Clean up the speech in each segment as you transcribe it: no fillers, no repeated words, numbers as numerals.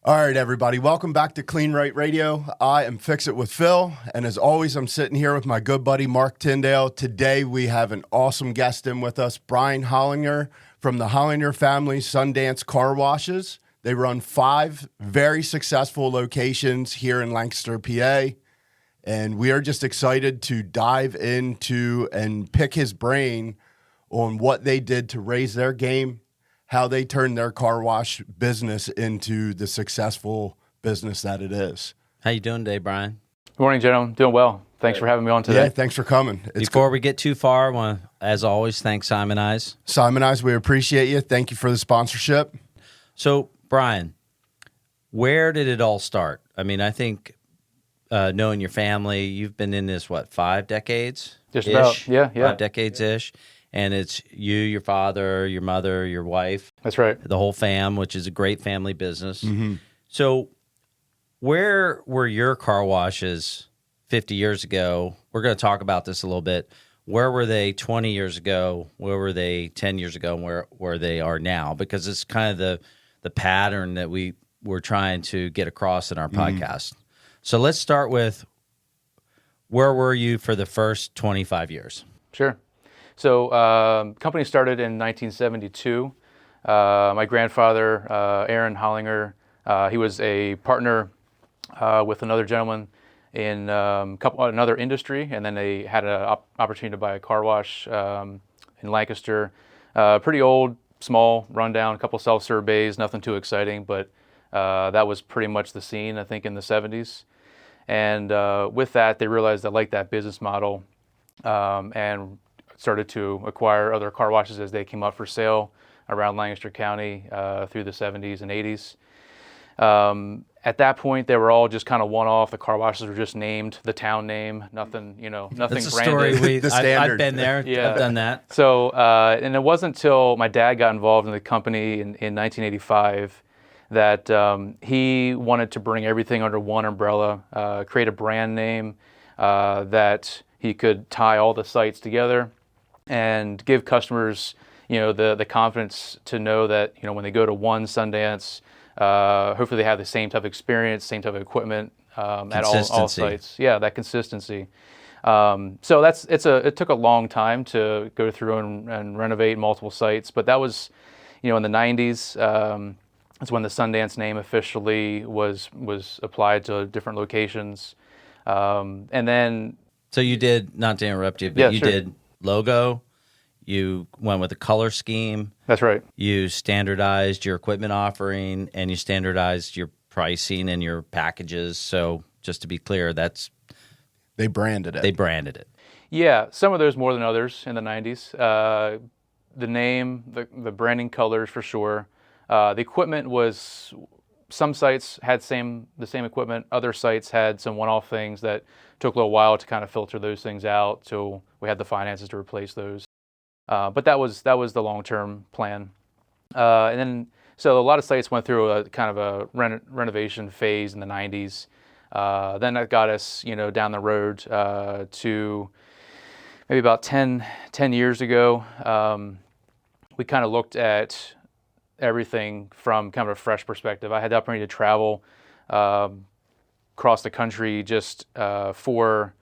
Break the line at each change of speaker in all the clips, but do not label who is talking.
All right, everybody. Welcome back to Kleen-Rite Radio. I am Fix It with Phil, and as always, I'm sitting here with my good buddy, Marc Tyndale. Today, we have an awesome guest in with us, Brian Hollinger from the Hollinger family Sundance Car Washes. They run 5 very successful locations here in Lancaster, PA, and we are just excited to dive into and pick his brain on what they did to raise their game, how they turned their car wash business into the successful business that it is.
How you doing today, Brian?
Good morning, gentlemen. Doing well. Thanks for having me on today.
Yeah, thanks for coming.
Before we get too far, I want to, as always, thank Simon Eyes.
Simon Eyes, we appreciate you. Thank you for the sponsorship.
So, Brian, where did it all start? I mean, I think knowing your family, you've been in this, 5 decades?
Just about, yeah.
5 decades-ish. And it's you, your father, your mother, your wife.
That's right.
The whole fam, which is a great family business.
Mm-hmm.
So where were your car washes 50 years ago? We're going to talk about this a little bit. Where were they 20 years ago? Where were they 10 years ago? And where they are now? Because it's kind of the pattern that we're trying to get across in our podcast. So let's start with, where were you for the first 25 years?
Sure. So company started in 1972. My grandfather, Aaron Hollinger, he was a partner with another gentleman in another industry, and then they had an opportunity to buy a car wash in Lancaster. Pretty old, small, rundown, a couple self-serve bays, nothing too exciting, but that was pretty much the scene, I think, in the 70s. And with that, they realized they liked that business model and started to acquire other car washes as they came up for sale around Lancaster County through the 70s and 80s. At that point, they were all just kind of one-off. The car washes were just named the town name, nothing, nothing
That's
branded.
A story
The standard.
I've been there.
Yeah.
I've done that.
So, and it wasn't until my dad got involved in the company in 1985 that he wanted to bring everything under one umbrella, create a brand name that he could tie all the sites together and give customers, the confidence to know that, when they go to one Sundance, hopefully they have the same type of experience, same type of equipment at all sites. Yeah, that consistency. So it took a long time to go through and renovate multiple sites, but that was, in the 90s. That's when the Sundance name officially was applied to different locations, and then.
So you did, not to interrupt you, but
Yeah,
you
sure.
did logo. You went with a color scheme.
That's right.
You standardized your equipment offering, and you standardized your pricing and your packages. So just to be clear,
They branded it.
they branded it.
Yeah, some of those more than others in the 90s. The name, the branding colors for sure. The equipment was, some sites had the same equipment. Other sites had some one-off things that took a little while to kind of filter those things out. So we had the finances to replace those. But that was the long-term plan. And then, so a lot of sites went through a kind of a renovation phase in the 90s. Then that got us, down the road to maybe about 10 years ago. We kind of looked at everything from kind of a fresh perspective. I had the opportunity to travel across the country just for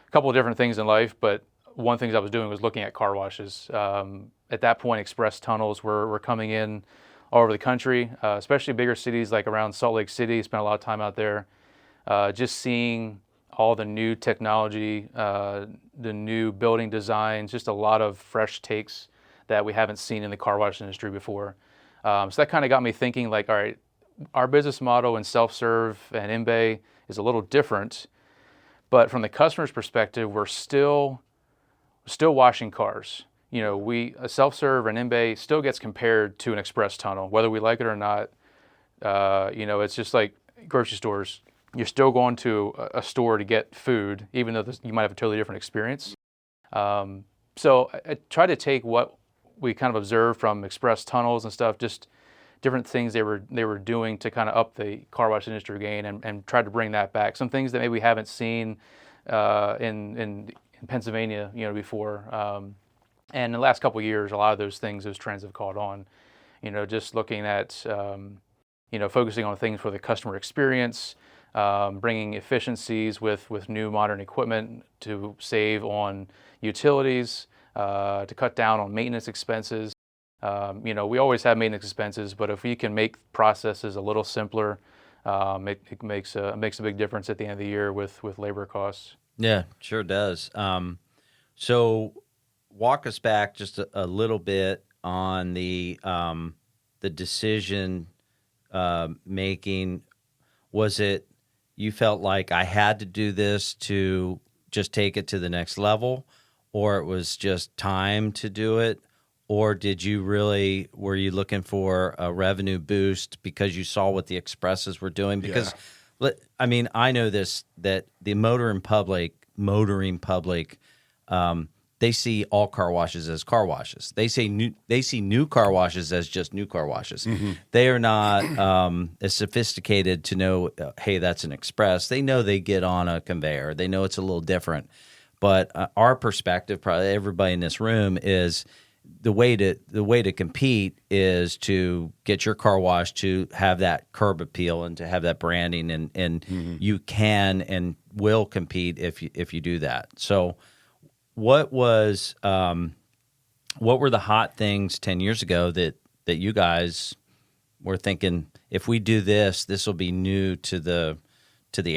a couple of different things in life, but one thing I was doing was looking at car washes. At that point, express tunnels were coming in all over the country, especially bigger cities like around Salt Lake City. Spent a lot of time out there, just seeing all the new technology, the new building designs, just a lot of fresh takes that we haven't seen in the car wash industry before. So that kind of got me thinking, like, all right, our business model in self-serve and in-bay is a little different, but from the customer's perspective, we're still washing cars. A self-serve and in-bay still gets compared to an express tunnel, whether we like it or not. It's just like grocery stores. You're still going to a store to get food, even though you might have a totally different experience. So I try to take what we kind of observed from express tunnels and stuff, just different things they were doing to kind of up the car wash industry game, and try to bring that back. Some things that maybe we haven't seen in Pennsylvania, before. And in the last couple of years, a lot of those trends have caught on. Just looking at, focusing on things for the customer experience, bringing efficiencies with new modern equipment to save on utilities, to cut down on maintenance expenses. We always have maintenance expenses, but if we can make processes a little simpler, it makes a big difference at the end of the year with labor costs.
Yeah, sure does. So walk us back just a little bit on the decision making. Was it you felt like I had to do this to just take it to the next level, or it was just time to do it? Or were you looking for a revenue boost because you saw what the expresses were doing? Because, I know this, that the motoring public, they see all car washes as car washes. They see new car washes as just new car washes. Mm-hmm. They are not as sophisticated to know, hey, that's an express. They know they get on a conveyor. They know it's a little different. But our perspective, probably everybody in this room, is the way to compete is to get your car wash to have that curb appeal and to have that branding, and mm-hmm. you can and will compete if you do that. So what were the hot things 10 years ago that you guys were thinking, if we do this will be new to the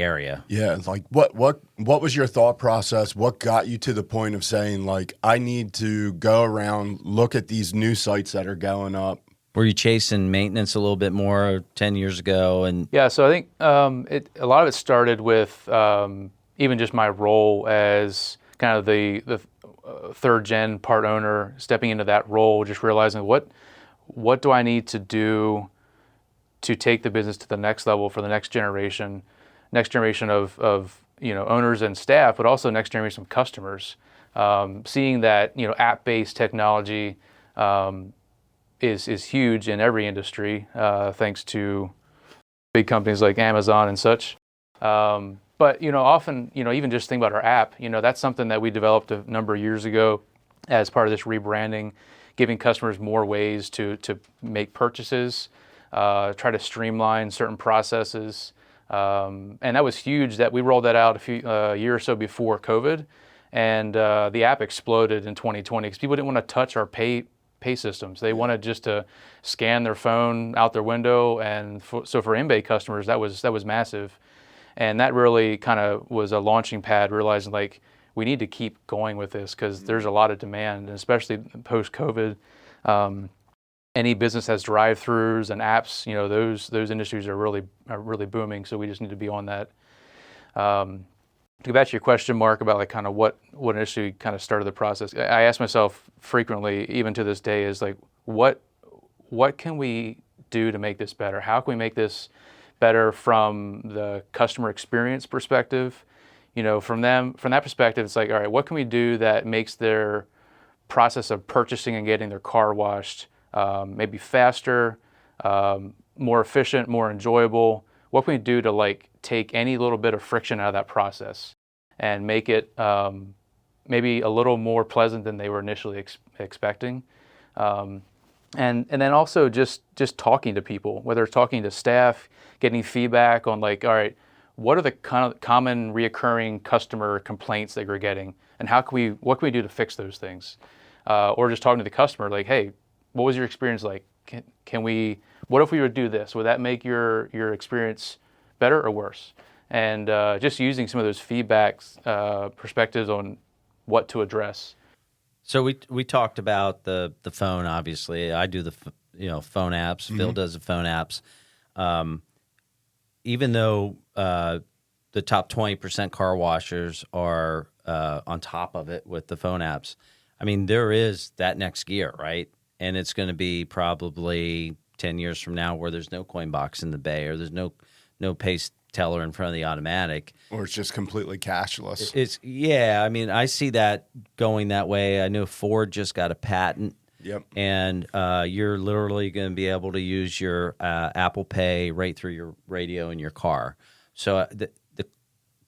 area?
Yeah, like what was your thought process? What got you to the point of saying, like, I need to go around, look at these new sites that are going up?
Were you chasing maintenance a little bit more 10 years ago? And
yeah, so I think a lot of it started with even just my role as kind of the third gen part owner, stepping into that role, just realizing what do I need to do to take the business to the next level for the next generation of owners and staff, but also next generation of customers. Seeing that app-based technology is huge in every industry, thanks to big companies like Amazon and such. But often even just think about our app. That's something that we developed a number of years ago as part of this rebranding, giving customers more ways to make purchases, try to streamline certain processes. And that was huge that we rolled that out a year or so before COVID, and the app exploded in 2020 because people didn't want to touch our pay systems. They wanted just to scan their phone out their window, and so for in-bay customers that was massive, and that really kind of was a launching pad, realizing like we need to keep going with this because there's a lot of demand, and especially post-COVID. Any business has drive-throughs and apps, those industries are really booming. So we just need to be on that. To go back to your question, Mark, about like kind of what initially kind of started the process. I ask myself frequently, even to this day, is like, what can we do to make this better? How can we make this better from the customer experience perspective? From that perspective, it's like, all right, what can we do that makes their process of purchasing and getting their car washed maybe faster, more efficient, more enjoyable? What can we do to like take any little bit of friction out of that process and make it maybe a little more pleasant than they were initially expecting? And then also just talking to people, whether it's talking to staff, getting feedback on like, all right, what are the kind of common reoccurring customer complaints that you're getting, and what can we do to fix those things? Or just talking to the customer, like, hey, what was your experience like? What if we would do this? Would that make your experience better or worse? And just using some of those feedbacks, perspectives on what to address.
So we talked about the phone. Obviously, I do the phone apps. Mm-hmm. Phil does the phone apps. Even though the top 20% car washers are on top of it with the phone apps, I mean, there is that next gear, right? And it's going to be probably 10 years from now where there's no coin box in the bay, or there's no pace teller in front of the automatic,
or it's just completely cashless.
I mean, I see that going that way. I know Ford just got a patent.
Yep.
And you're literally going to be able to use your Apple Pay right through your radio in your car. So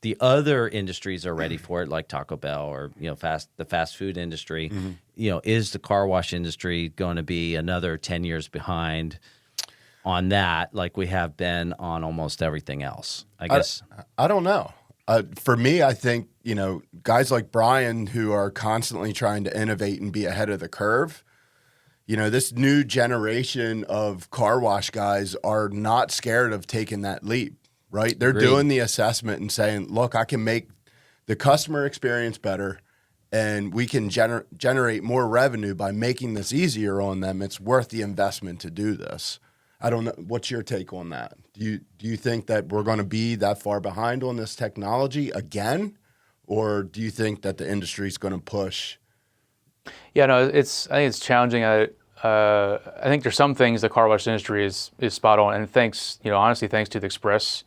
the other industries are ready for it, like Taco Bell or the fast food industry. Mm-hmm. Is the car wash industry going to be another 10 years behind on that like we have been on almost everything else. I guess
I don't know. For me, I think, guys like Brian who are constantly trying to innovate and be ahead of the curve, this new generation of car wash guys are not scared of taking that leap, right? They're
Agreed.
doing the assessment and saying, look, I can make the customer experience better and we can generate more revenue by making this easier on them. It's worth the investment to do this. I don't know. What's your take on that? Do you think that we're going to be that far behind on this technology again? Or do you think that the industry is going to push?
Yeah, no, I think it's challenging. I think there's some things the car wash industry is spot on, and honestly, thanks to the express,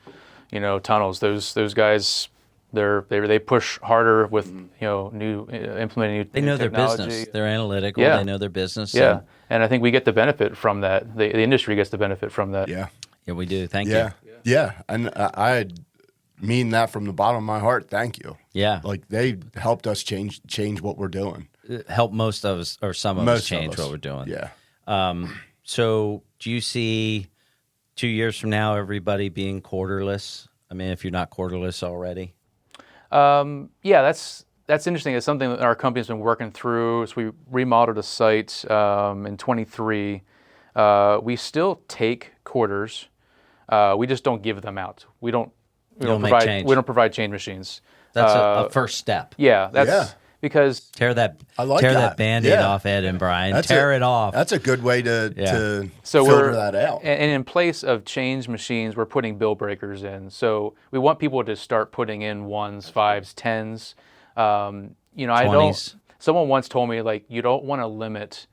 tunnels. Those guys, they push harder with new implementing new.
They know
technology.
their business. They're analytical.
Yeah.
They know their business.
Yeah, and I think we get the benefit from that. The industry gets the benefit from that.
Yeah,
we do. Thank you.
Yeah, and I mean that from the bottom of my heart. Thank you.
Yeah,
like they helped us change what we're doing.
Help most of us or some of us change what we're doing.
Yeah.
So do you see 2 years from now everybody being quarterless? I mean, if you're not quarterless already.
Yeah, that's interesting. It's something that our company's been working through. So we remodeled a site in 23. We still take quarters. We just don't give them out. We don't provide change machines.
That's a first step.
Yeah, that's because
tear that
that
Band-Aid off, Ed and Brian. Tear it off.
That's a good way to filter that out.
And in place of change machines, we're putting bill breakers in. So we want people to start putting in 1s, 5s, 10s.
20s.
Someone once told me, like, you don't want to limit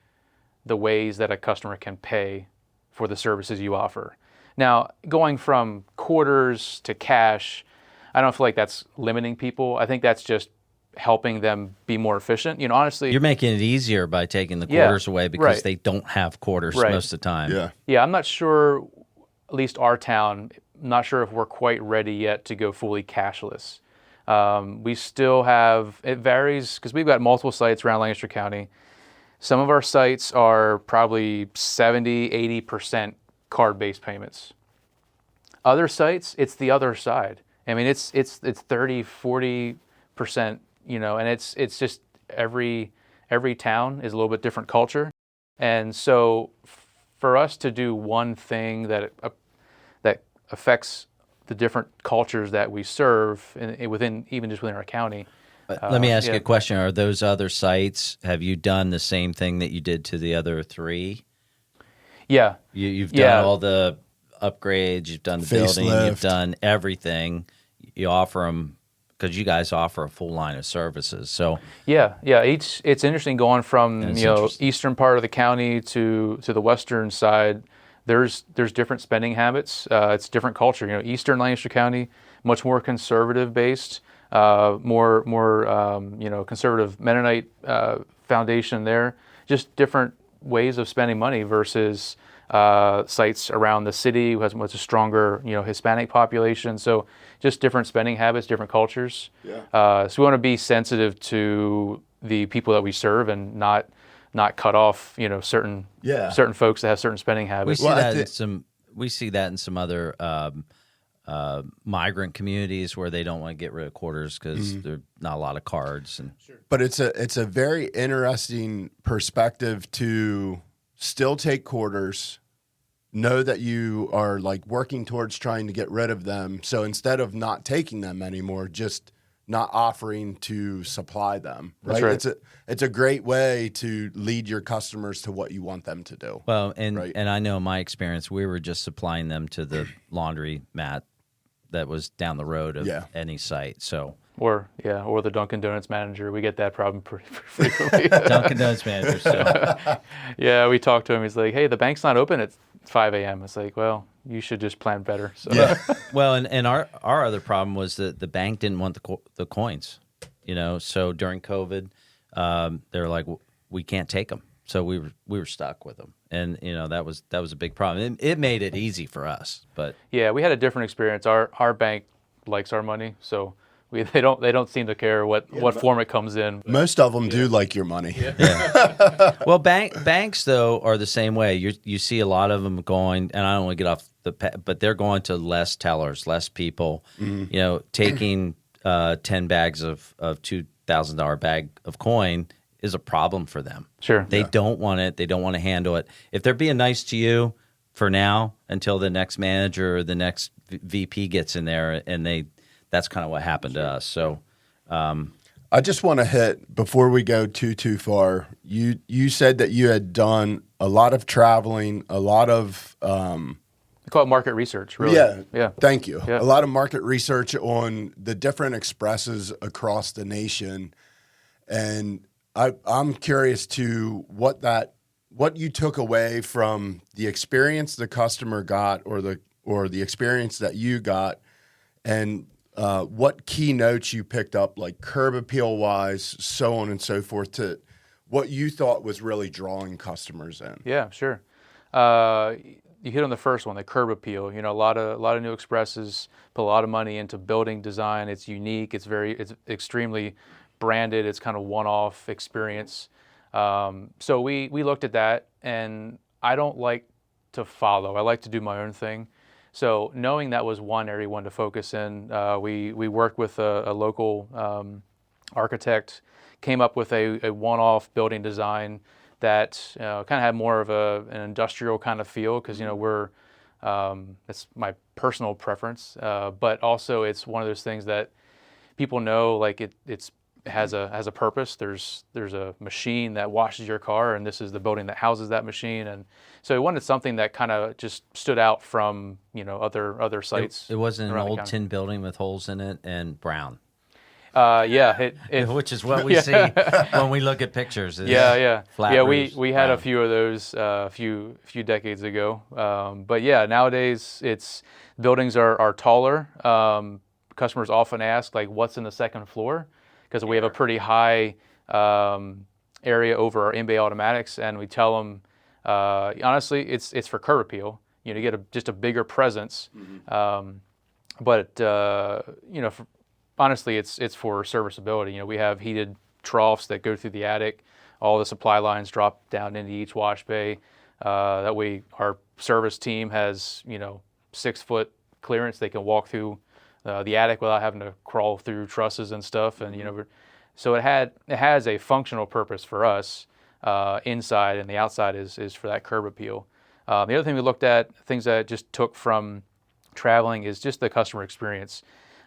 the ways that a customer can pay for the services you offer. Now, going from quarters to cash, I don't feel like that's limiting people. I think that's just helping them be more efficient. Honestly,
you're making it easier by taking the quarters away because they don't have quarters most of the time.
Yeah.
I'm not sure, at least our town, I'm not sure if we're quite ready yet to go fully cashless. We still have, it varies because we've got multiple sites around Lancaster County. Some of our sites are probably 70, 80% card-based payments. Other sites, it's the other side. I mean, it's 30, 40%, and it's just every town is a little bit different culture. And so for us to do one thing that affects the different cultures that we serve within our county.
Let me ask you a question. Are those other sites, have you done the same thing that you did to the other three?
Yeah.
You've done all the upgrades, you've done the building, you've done everything. You offer them, because you guys offer a full line of services. So
it's interesting going from eastern part of the county to the western side. There's different spending habits. It's different culture. Eastern Lancaster County, much more conservative based, more conservative Mennonite foundation there. Just different ways of spending money versus sites around the city who has much stronger Hispanic population. So just different spending habits, different cultures. So we want to be sensitive to the people that we serve and not cut off certain folks that have certain spending habits.
We see that in some other migrant communities where they don't want to get rid of quarters because there's not a lot of cards.
But it's a very interesting perspective to still take quarters, know that you are like working towards trying to get rid of them. So instead of not taking them anymore, just not offering to supply them. Right?
That's right.
It's a great way to lead your customers to what you want them to do.
Well, and I know in my experience, we were just supplying them to the laundry mat that was down the road of any site. So.
Or the Dunkin' Donuts manager. We get that problem pretty frequently.
Dunkin' Donuts manager. So.
We talked to him. He's like, "Hey, the bank's not open at 5 a.m." It's like, well, you should just plan better. So.
Yeah.
Well, and our other problem was that the bank didn't want the coins. So during COVID, they were like, we can't take them. So we were stuck with them, and that was a big problem. It made it easy for us, but
yeah, we had a different experience. Our bank likes our money, so They don't seem to care what form it comes in.
Most of them do like your money.
Well, banks though are the same way. You see a lot of them going, and I don't want to get off but they're going to less tellers, less people. Taking 10 bags of $2,000 bag of coin is a problem for them.
Sure,
they don't want it. They don't want to handle it. If they're being nice to you for now until the next manager or the next VP gets in there, and that's kind of what happened to us. So.
I just want to hit, before we go too far, you said that you had done a lot of traveling, a lot of...
we call it market research, really.
Yeah. Thank you.
Yeah.
A lot of market research on the different expresses across the nation. And I'm curious to what you took away from the experience the customer got or the experience that you got, and what key notes you picked up, like curb appeal wise, so on and so forth, to what you thought was really drawing customers in.
Yeah, sure. You hit on the first one, the curb appeal. A lot of new expresses put a lot of money into building design. It's unique. It's extremely branded. It's kind of one-off experience. So we looked at that, and I don't like to follow. I like to do my own thing. So knowing that was one area we wanted to focus in, we worked with a local architect, came up with a one-off building design that kind of had more of an industrial kind of feel, because that's my personal preference, but also it's one of those things that people know, like it has a purpose. There's a machine that washes your car, and this is the building that houses that machine. And so we wanted something that kind of just stood out from other sites.
It wasn't an old tin building with holes in it and brown. Which is what we see when we look at pictures.
Flat roofs,
we
had a few of those a few decades ago. But nowadays buildings are taller. Customers often ask, like, what's in the second floor? Because we have a pretty high area over our in-bay automatics, and we tell them, honestly, it's for curb appeal. You get just a bigger presence. Honestly, it's for serviceability. We have heated troughs that go through the attic. All the supply lines drop down into each wash bay. That way, our service team has 6-foot clearance. They can walk through the attic without having to crawl through trusses and stuff. And so it has a functional purpose for us inside, and the outside is for that curb appeal. The other thing we looked at, things that I just took from traveling, is just the customer experience.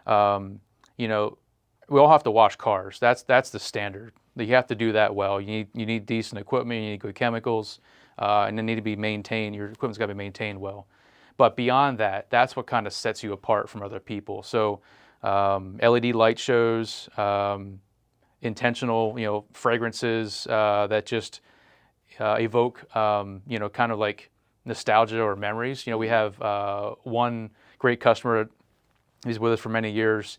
We all have to wash cars. That's the standard. You have to do that well. You need decent equipment. You need good chemicals, and they need to be maintained. Your equipment's got to be maintained well. But beyond that, that's what kind of sets you apart from other people. So LED light shows, intentional, fragrances that just evoke, kind of like nostalgia or memories. We have one great customer. He's with us for many years.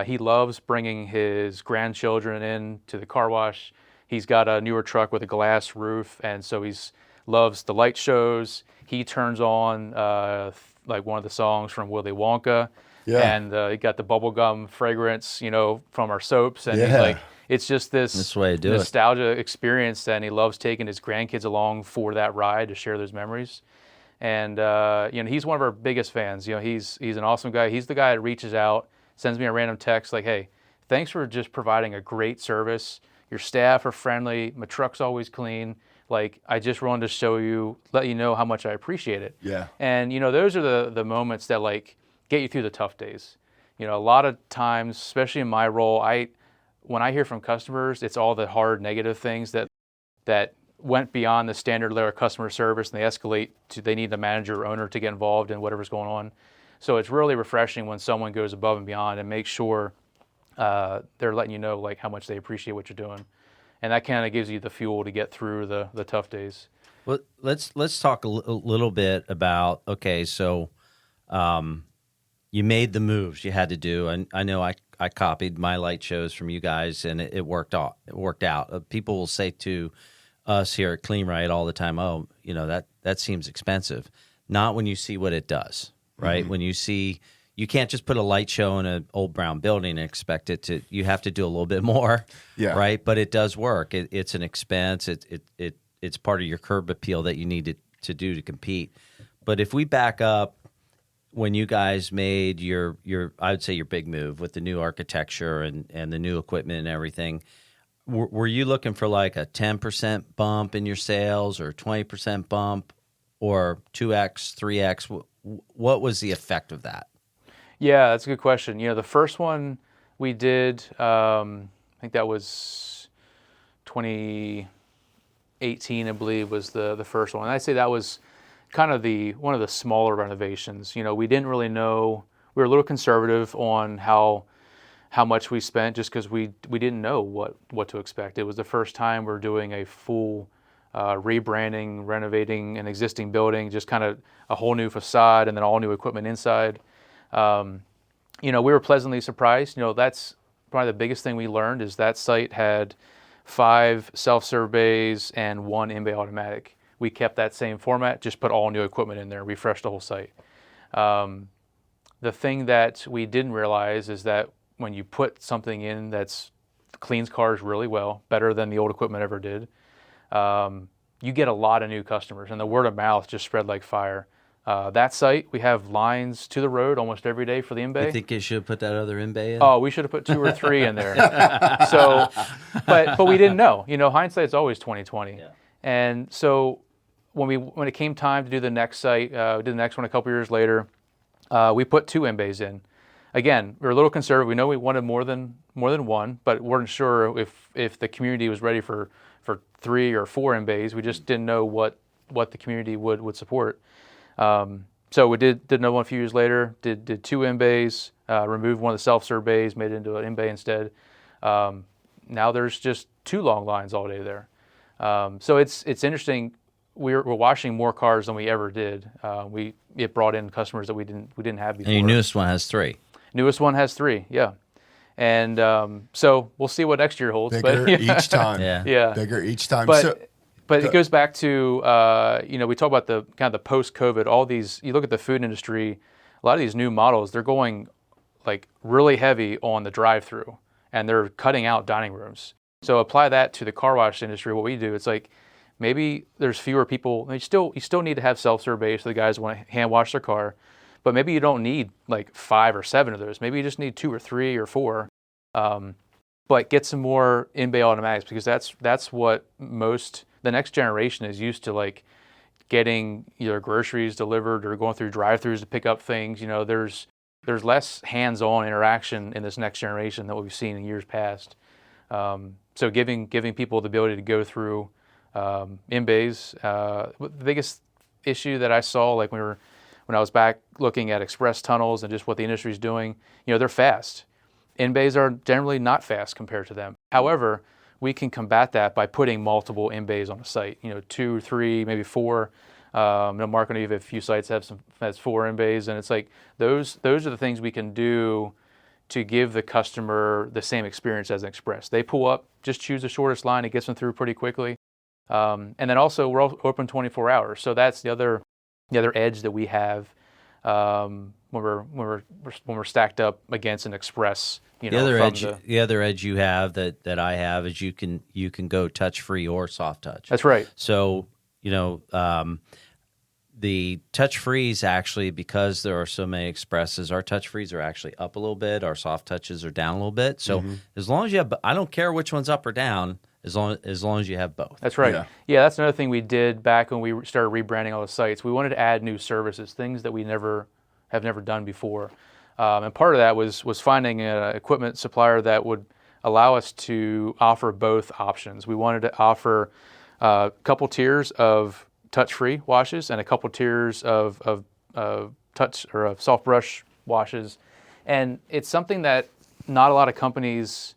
He loves bringing his grandchildren in to the car wash. He's got a newer truck with a glass roof, and so he loves the light shows. He turns on like one of the songs from Willy Wonka, and he got the bubblegum fragrance, from our soaps, and he's like, it's just this nostalgia experience, and he loves taking his grandkids along for that ride to share those memories. And he's one of our biggest fans. He's an awesome guy. He's the guy that reaches out, sends me a random text like, "Hey, thanks for just providing a great service. Your staff are friendly. My truck's always clean. Like, I just wanted to let you know how much I appreciate it."
Yeah.
And those are the moments that like get you through the tough days. A lot of times, especially in my role, when I hear from customers, it's all the hard negative things that went beyond the standard layer of customer service, and they escalate to they need the manager or owner to get involved in whatever's going on. So it's really refreshing when someone goes above and beyond and makes sure they're letting you know like how much they appreciate what you're doing, and that kind of gives you the fuel to get through the tough days.
Well, let's talk a little bit about, okay, so you made the moves you had to do, and I know I copied my light shows from you guys, and it worked out. People will say to us here at Kleen-Rite all the time, "Oh, that seems expensive." Not when you see what it does, right? Mm-hmm. When you you can't just put a light show in an old brown building and expect it to. You have to do a little bit more, right? But it does work. It's an expense. It's part of your curb appeal that you need to do to compete. But if we back up, when you guys made your I would say your big move with the new architecture and the new equipment and everything, were you looking for like a 10% bump in your sales or 20% bump or 2x, 3x? What was the effect of that?
Yeah, that's a good question. The first one we did, I think that was 2018, I believe, was the first one. And I'd say that was kind of one of the smaller renovations. We didn't really know. We were a little conservative on how much we spent, just because we didn't know what to expect. It was the first time we're doing a full rebranding, renovating an existing building, just kind of a whole new facade and then all new equipment inside. We were pleasantly surprised. That's probably the biggest thing we learned, is that site had 5 self-serve bays and 1 in-bay automatic. We kept that same format, just put all new equipment in there, refreshed the whole site. The thing that we didn't realize is that when you put something in that's cleans cars really well, better than the old equipment ever did, you get a lot of new customers, and the word of mouth just spread like fire. That site, we have lines to the road almost every day for the in-bay.
You think you should have put that other in-bay in?
Oh, we should have put 2 or 3 in there. But we didn't know. Hindsight's always 20/20.
Yeah.
And so when it came time to do the next site, we did the next one a couple years later. We put 2 in-bays in. Again, we were a little conservative. We know we wanted more than one, but weren't sure if the community was ready for 3 or 4 in-bays. We just didn't know what the community would support. So we did another one a few years later. Did 2 in-bays, removed one of the self-serve bays, made it into an in-bay instead. Now there's just 2 long lines all day there. So it's interesting. We're washing more cars than we ever did. It brought in customers that we didn't have before.
And your newest one has 3.
Newest one has 3, yeah. And so we'll see what next year holds.
Bigger each time.
Yeah.
Bigger each time.
But it goes back to, we talk about the kind of the post-COVID, all these, you look at the food industry, a lot of these new models, they're going like really heavy on the drive-through, and they're cutting out dining rooms. So apply that to the car wash industry, what we do, it's like maybe there's fewer people. You still need to have self-serve bays so the guys want to hand wash their car, but maybe you don't need like 5 or 7 of those. Maybe you just need 2 or 3 or 4. But get some more in-bay automatics, because that's what the next generation is used to, like getting either groceries delivered or going through drive-thrus to pick up things. There's less hands-on interaction in this next generation than what we've seen in years past. So giving people the ability to go through in-bays. The biggest issue that I saw, like when I was back looking at express tunnels and just what the industry is doing, they're fast. In-bays are generally not fast compared to them. However, we can combat that by putting multiple in-bays on a site. 2, 3, maybe 4. Marc, I know a few sites has 4 in-bays, and it's like those are the things we can do to give the customer the same experience as an express. They pull up, just choose the shortest line, it gets them through pretty quickly. And then also we're open 24 hours, so that's the other edge that we have when we're stacked up against an express.
The other edge you have that I have is you can go touch free or soft touch.
That's right.
So the touch frees, actually, because there are so many expresses, our touch frees are actually up a little bit. Our soft touches are down a little bit. So as long as you have, I don't care which one's up or down, as long as you have both.
That's right. Yeah, that's another thing we did back when we started rebranding all the sites. We wanted to add new services, things that we have never done before. And part of that was finding an equipment supplier that would allow us to offer both options. We wanted to offer a couple tiers of touch-free washes and a couple tiers of touch or of soft brush washes. And it's something that not a lot of companies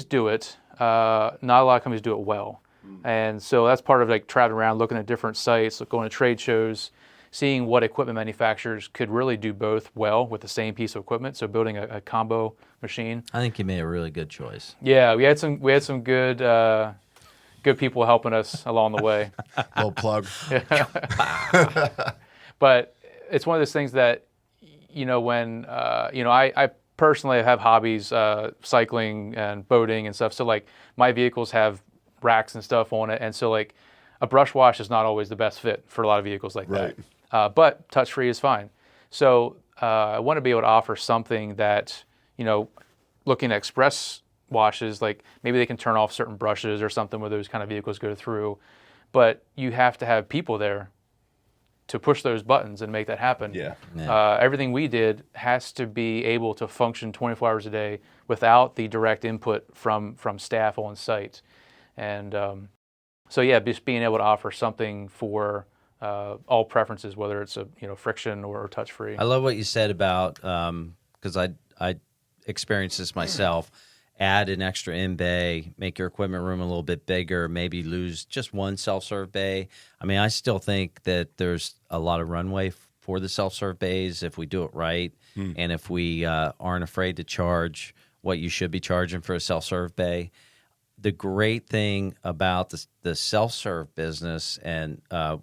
do it. Not a lot of companies do it well. And so that's part of like traveling around, looking at different sites, going to trade shows, seeing what equipment manufacturers could really do both well with the same piece of equipment. So building a combo machine.
I think you made a really good choice.
Yeah, we had some good people helping us along the way.
Little plug.
But it's one of those things that when I personally have hobbies, cycling and boating and stuff. So like my vehicles have racks and stuff on it, and so like a brush wash is not always the best fit for a lot of vehicles like
Right.
that. But touch free is fine. So I want to be able to offer something that, looking at express washes, like maybe they can turn off certain brushes or something where those kind of vehicles go through, but you have to have people there to push those buttons and make that happen.
Yeah.
Everything we did has to be able to function 24 hours a day without the direct input from staff on site. And so yeah, just being able to offer something for all preferences, whether it's a friction or touch free.
I love what you said about because I experienced this myself. Add an extra in bay, make your equipment room a little bit bigger, maybe lose just one self-serve bay. I mean, I still think that there's a lot of runway for the self-serve bays if we do it right, and if we aren't afraid to charge what you should be charging for a self-serve bay. The great thing about the self-serve business, and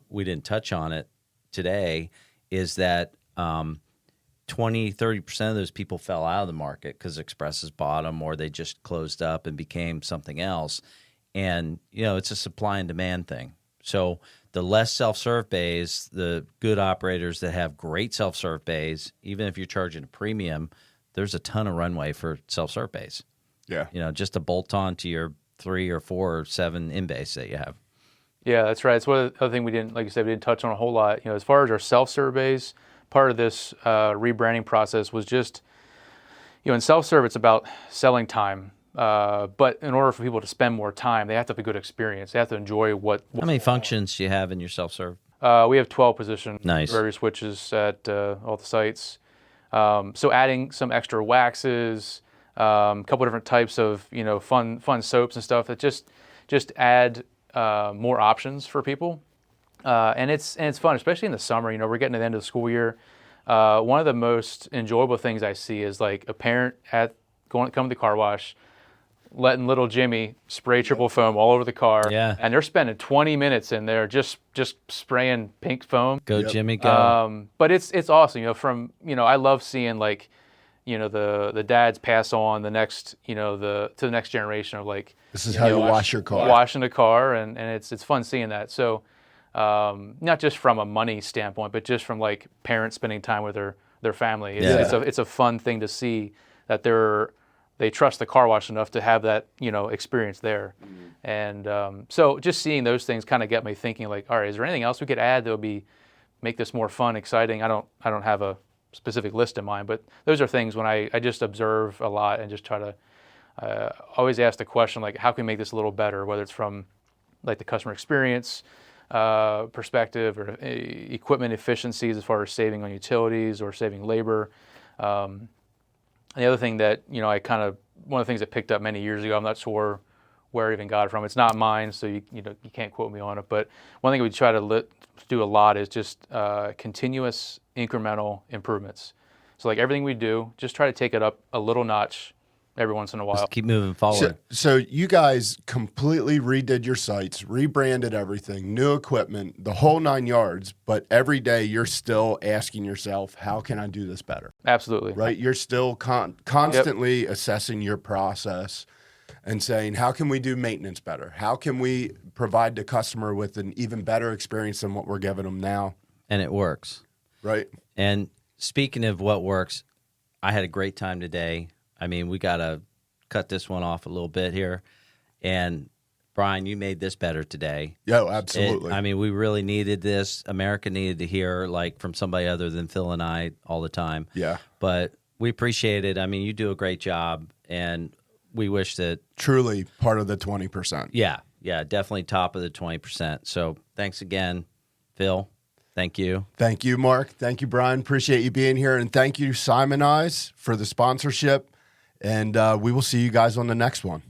we didn't touch on it today, is that 20-30% of those people fell out of the market because Expresses bought them, or they just closed up and became something else. And, it's a supply and demand thing. So the less self-serve bays, the good operators that have great self-serve bays, even if you're charging a premium, there's a ton of runway for self-serve bays.
Yeah.
Just to bolt on to your 3 or 4 or 7 in bays that you have.
Yeah, that's right. It's one other thing we didn't, like you said, we didn't touch on a whole lot. As far as our self-serve bays, part of this rebranding process was just, in self-serve, it's about selling time. But in order for people to spend more time, they have to have a good experience. They have to enjoy what
How many functions do you have in your self-serve?
we have 12 position
Nice.
various switches at all the sites. So adding some extra waxes, a couple different types of fun soaps and stuff that just add more options for people. And it's fun, especially in the summer. We're getting to the end of the school year. One of the most enjoyable things I see is like a parent come to the car wash, letting little Jimmy spray triple foam all over the car.
Yeah.
And they're spending 20 minutes in there just spraying pink foam.
Go, Jimmy, go.
But it's awesome. I love seeing the dads pass on the next to the next generation of like,
This is how you wash your car.
washing the car, and it's fun seeing that. So not just from a money standpoint, but just from like parents spending time with their family. It's a fun thing to see that they trust the car wash enough to have that experience there. And so just seeing those things kind of get me thinking like, all right, is there anything else we could add that would make this more fun, exciting? I don't have a specific list in mind, but those are things when I just observe a lot and just try to always ask the question like, how can we make this a little better, whether it's from like the customer experience perspective or equipment efficiencies as far as saving on utilities or saving labor. The other thing that one of the things that picked up many years ago, I'm not sure where I even got it from. It's not mine, so you can't quote me on it. But one thing we try to do a lot is just continuous incremental improvements. So like everything we do, just try to take it up a little notch every once in a while.
Just keep moving forward.
So you guys completely redid your sites, rebranded everything, new equipment, the whole 9 yards, but every day you're still asking yourself, how can I do this better?
Absolutely.
Right? You're still constantly assessing your process and saying, how can we do maintenance better? How can we provide the customer with an even better experience than what we're giving them now?
And it works.
Right.
And speaking of what works, I had a great time today. I mean, we got to cut this one off a little bit here. And Brian, you made this better today.
Yeah, absolutely.
We really needed this. America needed to hear from somebody other than Phil and I all the time.
Yeah.
But we appreciate it. I mean, you do a great job, and we wish that
truly part of the 20%.
Yeah, definitely top of the 20%. So thanks again, Phil. Thank you.
Thank you, Mark. Thank you, Brian. Appreciate you being here. And thank you, Simon Eyes, for the sponsorship. And we will see you guys on the next one.